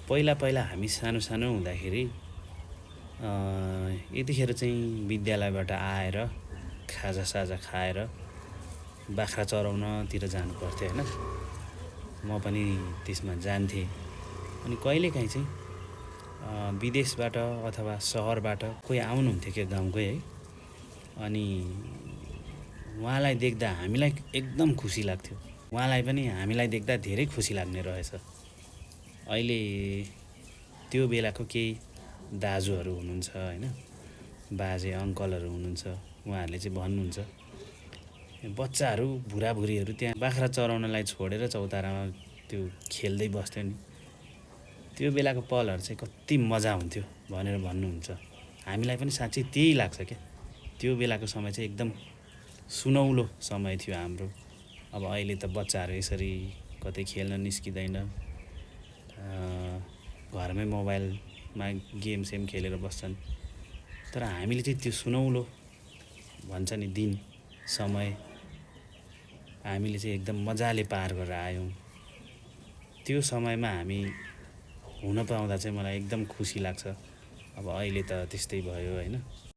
पहिला पहिला हामी सानो सानो हुँदाखेरि यतिखेर चाहिँ विद्यालयबाट आएर खाजासाजा खाएर बाख्रा चराउनतिर जानुपर्थ्यो होइन। म पनि त्यसमा जान्थेँ। अनि कहिलेकाहीँ चाहिँ विदेशबाट अथवा सहरबाट कोही आउनुहुन्थ्यो क्या गाउँकै है। अनि उहाँलाई देख्दा हामीलाई एकदम खुसी लाग्थ्यो, उहाँलाई पनि हामीलाई देख्दा धेरै खुसी लाग्ने रहेछ। अहिले त्यो बेलाको केही दाजुहरू हुनुहुन्छ होइन, बाजे अङ्कलहरू हुनुहुन्छ, उहाँहरूले चाहिँ भन्नुहुन्छ बच्चाहरू बुढाबुढीहरू त्यहाँ बाख्रा चराउनलाई छोडेर चौतारामा त्यो खेल्दै बस्थ्यो नि, त्यो बेलाको पलहरू चाहिँ कति मजा हुन्थ्यो भनेर भन्नुहुन्छ। हामीलाई पनि साँच्चै त्यही लाग्छ क्या। त्यो बेलाको समय चाहिँ एकदम सुनौलो समय थियो हाम्रो। अब अहिले त बच्चाहरू यसरी कतै खेल्न निस्किँदैन, घरमै मोबाइलमा गेमसेम खेलेर बस्छन्। तर हामीले चाहिँ त्यो सुनौलो भन्छ नि दिन समय हामीले चाहिँ एकदम मजाले पार गरेर आयौँ। त्यो समयमा हामी हुन पाउँदा चाहिँ मलाई एकदम खुसी लाग्छ। अब अहिले त त्यस्तै भयो होइन।